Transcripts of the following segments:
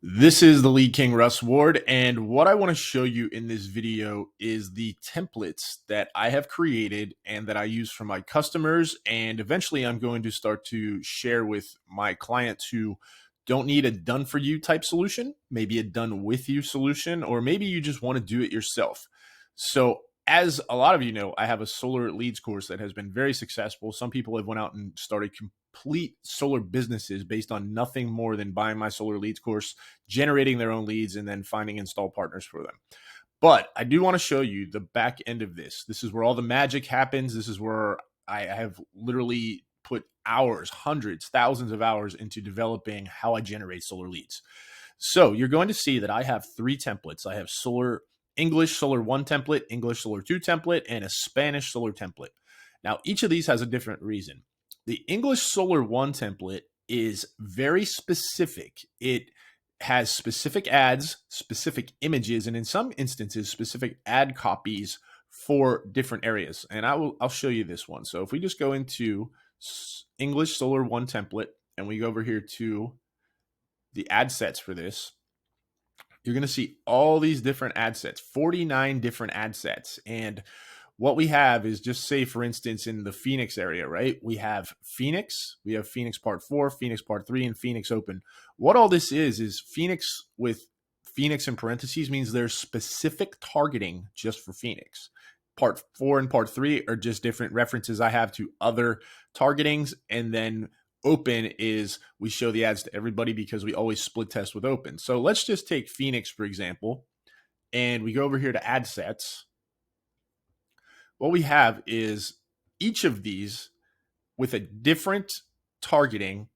This is the Lead King Russ Ward, and what I want to show you in this video is the templates that I have created and that I use for my customers, and eventually I'm going to start to share with my clients who don't need a done for you type solution, maybe a done with you solution, or maybe you just want to do it yourself. So as a lot of you know, I have a solar leads course that has been very successful. Some people have went out and started complete solar businesses based on nothing more than buying my solar leads course, generating their own leads, and then finding install partners for them. But I do want to show you the back end of this. This is where all the magic happens. This is where I have literally put hours, hundreds, thousands of hours into developing how I generate solar leads. So you're going to see that I have three templates. I have solar English Solar 1 template, English Solar 2 template, and a Spanish Solar template. Now, each of these has a different reason. The English Solar 1 template is very specific. It has specific ads, specific images, and in some instances, specific ad copies for different areas. And I'll show you this one. So if we just go into English Solar 1 template and we go over here to the ad sets for this, you're going to see all these different ad sets, 49 different ad sets. And what we have is, just say, for instance, in the Phoenix area, right? We have Phoenix Part 4, Phoenix Part 3, and Phoenix Open. What all this is Phoenix with Phoenix in parentheses means there's specific targeting just for Phoenix. Part 4 and Part 3 are just different references I have to other targetings. And then Open is we show the ads to everybody because we always split test with Open. So let's just take Phoenix, for example, and we go over here to ad sets. What we have is each of these with a different targeting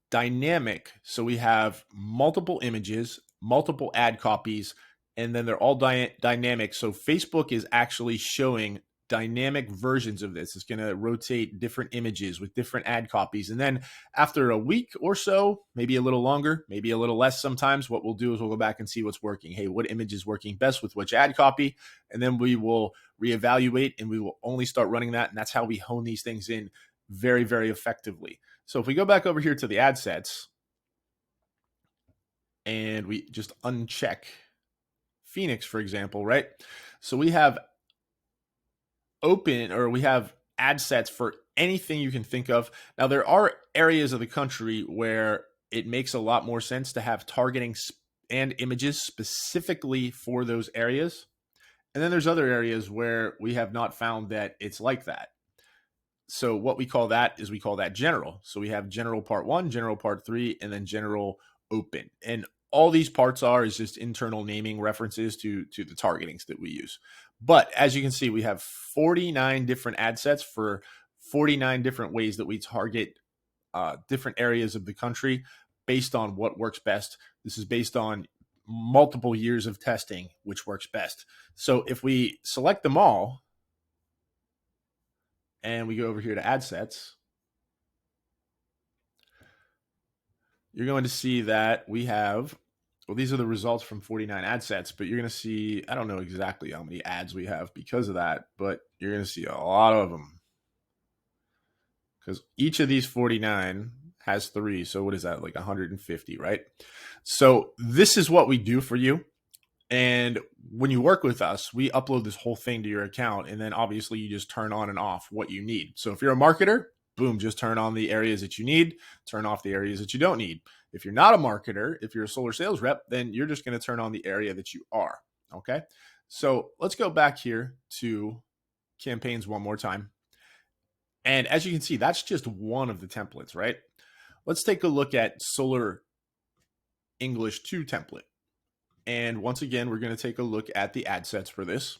dynamic. So we have multiple images, multiple ad copies, and then they're all dynamic. So Facebook is actually showing dynamic versions of this. It's going to rotate different images with different ad copies. And then after a week or so, maybe a little longer, maybe a little less sometimes, what we'll do is we'll go back and see what's working. Hey, what image is working best with which ad copy? And then we will reevaluate and we will only start running that. And that's how we hone these things in very, very effectively. So if we go back over here to the ad sets and we just uncheck Phoenix, for example, right? So we have Open, or we have ad sets for anything you can think of. Now, there are areas of the country where it makes a lot more sense to have targeting and images specifically for those areas. And then there's other areas where we have not found that it's like that. So what we call that is we call that general. So we have general part 1, general part 3, and then general open. And all these parts is just internal naming references to the targetings that we use. But as you can see, we have 49 different ad sets for 49 different ways that we target different areas of the country based on what works best. This is based on multiple years of testing, which works best. So if we select them all and we go over here to ad sets, you're going to see that we have, well, these are the results from 49 ad sets, but you're going to see, I don't know exactly how many ads we have because of that, but you're going to see a lot of them because each of these 49 has 3. So what is that? Like 150, right? So this is what we do for you. And when you work with us, we upload this whole thing to your account. And then obviously you just turn on and off what you need. So if you're a marketer, boom, just turn on the areas that you need, turn off the areas that you don't need. If you're not a marketer, if you're a solar sales rep, then you're just going to turn on the area that you are. Okay. So let's go back here to campaigns one more time. And as you can see, that's just one of the templates, right? Let's take a look at Solar English 2 template. And once again, we're going to take a look at the ad sets for this.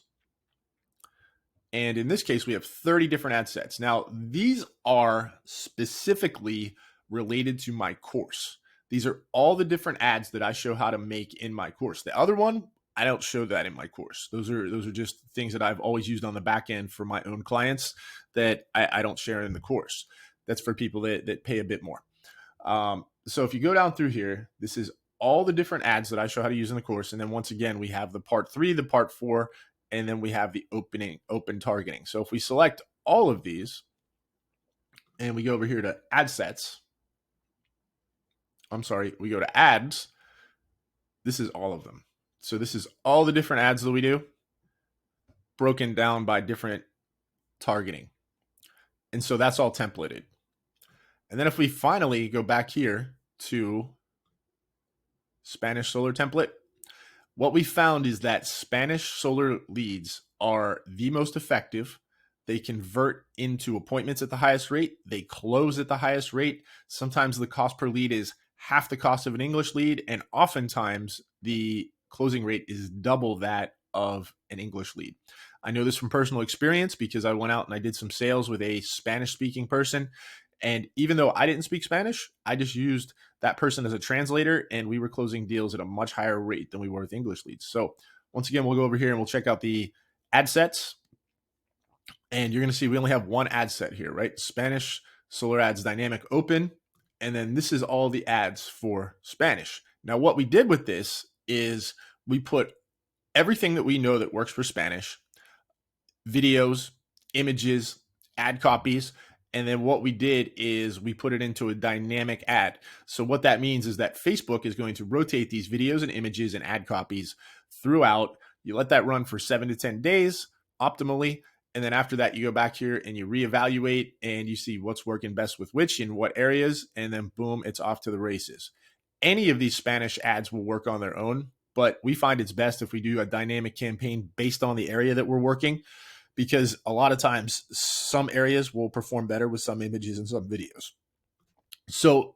And in this case, we have 30 different ad sets. Now, these are specifically related to my course. These are all the different ads that I show how to make in my course. The other one, I don't show that in my course. Those are just things that I've always used on the back end for my own clients that I don't share in the course. That's for people that pay a bit more. So if you go down through here, this is all the different ads that I show how to use in the course. And then once again, we have the part 3, the part 4, and then we have the open targeting. So if we select all of these and we go over here to ad sets, we go to ads, This is all of them. So this is all the different ads that we do, broken down by different targeting. And so that's all templated. And then if we finally go back here to Spanish Solar template, what we found is that Spanish Solar leads are the most effective. They convert into appointments at the highest rate. They close at the highest rate. Sometimes the cost per lead is half the cost of an English lead, and oftentimes the closing rate is double that of an English lead. I know this from personal experience because I went out and I did some sales with a Spanish-speaking person. And even though I didn't speak Spanish, I just used that person as a translator, and we were closing deals at a much higher rate than we were with English leads. So once again, we'll go over here and we'll check out the ad sets. And you're going to see we only have one ad set here, right? Spanish Solar Ads Dynamic Open. And then this is all the ads for Spanish. Now, what we did with this is we put everything that we know that works for Spanish, videos, images, ad copies. And then what we did is we put it into a dynamic ad. So what that means is that Facebook is going to rotate these videos and images and ad copies throughout. You let that run for 7 to 10 days optimally. And then after that, you go back here and you reevaluate and you see what's working best with which in what areas. And then boom, it's off to the races. Any of these Spanish ads will work on their own, but we find it's best if we do a dynamic campaign based on the area that we're working, because a lot of times some areas will perform better with some images and some videos. So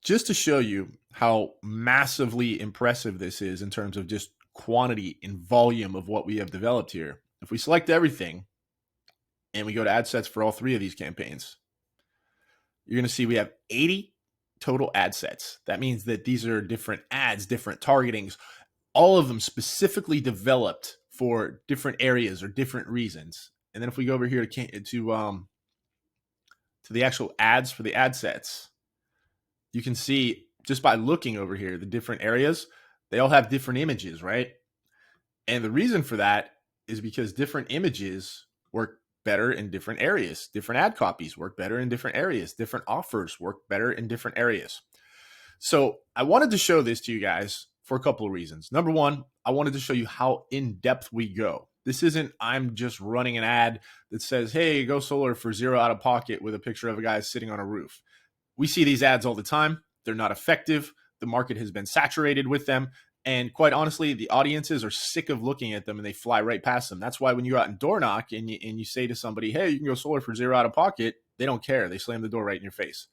just to show you how massively impressive this is in terms of just quantity and volume of what we have developed here, if we select everything and we go to ad sets for all three of these campaigns, you're going to see we have 80 total ad sets. That means that these are different ads, different targetings, all of them specifically developed for different areas or different reasons. And then if we go over here to the actual ads for the ad sets, you can see just by looking over here, the different areas, they all have different images, right? And the reason for that is because different images work better in different areas. Different ad copies work better in different areas. Different offers work better in different areas. So I wanted to show this to you guys for a couple of reasons. Number one, I wanted to show you how in-depth we go. This isn't I'm just running an ad that says, hey, go solar for $0 out of pocket with a picture of a guy sitting on a roof. We see these ads all the time. They're not effective. The market has been saturated with them. And quite honestly, the audiences are sick of looking at them and they fly right past them. That's why when you go out and door knock and you say to somebody, hey, you can go solar for $0 out of pocket, they don't care. They slam the door right in your face.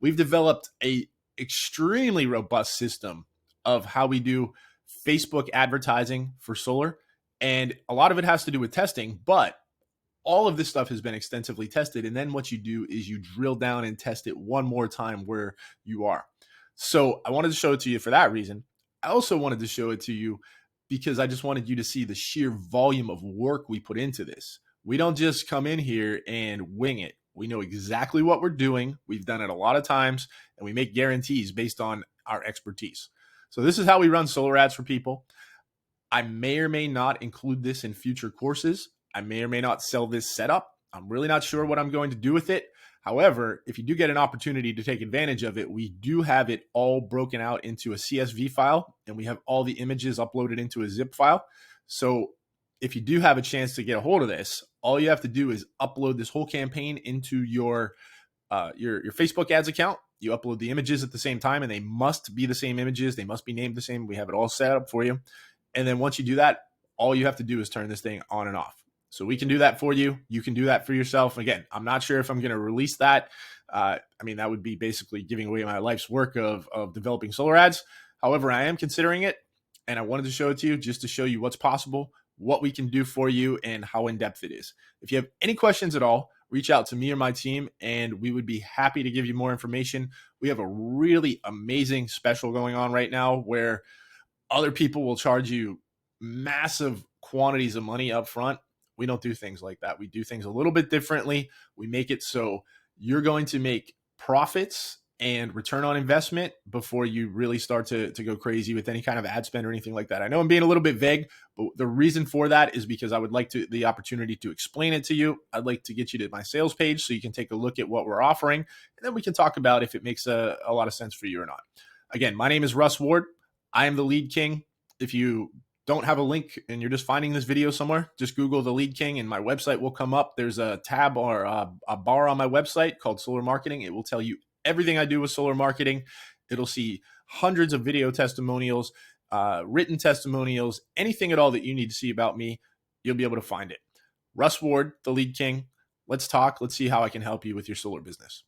We've developed a extremely robust system of how we do Facebook advertising for solar. And a lot of it has to do with testing, but all of this stuff has been extensively tested. And then what you do is you drill down and test it one more time where you are. So I wanted to show it to you for that reason. I also wanted to show it to you because I just wanted you to see the sheer volume of work we put into this. We don't just come in here and wing it. We know exactly what we're doing. We've done it a lot of times, and we make guarantees based on our expertise. So this is how we run solar ads for people. I may or may not include this in future courses. I may or may not sell this setup. I'm really not sure what I'm going to do with it. However, if you do get an opportunity to take advantage of it, we do have it all broken out into a CSV file, and we have all the images uploaded into a zip file. So if you do have a chance to get a hold of this, all you have to do is upload this whole campaign into your Facebook ads account. You upload the images at the same time, and they must be the same images. They must be named the same. We have it all set up for you. And then once you do that, all you have to do is turn this thing on and off. So we can do that for you. You can do that for yourself. Again, I'm not sure if I'm going to release that. That would be basically giving away my life's work of developing solar ads. However, I am considering it, and I wanted to show it to you just to show you what's possible, what we can do for you, and how in-depth it is. If you have any questions at all, reach out to me or my team, and we would be happy to give you more information. We have a really amazing special going on right now where other people will charge you massive quantities of money up front. We don't do things like that. We do things a little bit differently. We make it so you're going to make profits and return on investment before you really start to go crazy with any kind of ad spend or anything like that. I know I'm being a little bit vague, but the reason for that is because I would like the opportunity to explain it to you. I'd like to get you to my sales page so you can take a look at what we're offering, and then we can talk about if it makes a lot of sense for you or not. Again, my name is Russ Ward. I am the Lead King. If you don't have a link and you're just finding this video somewhere, just Google the Lead King and my website will come up. There's a tab or a bar on my website called Solar Marketing. It will tell you everything I do with solar marketing. It'll see hundreds of video testimonials, written testimonials, anything at all that you need to see about me. You'll be able to find it. Russ Ward, the Lead King. Let's talk. Let's see how I can help you with your solar business.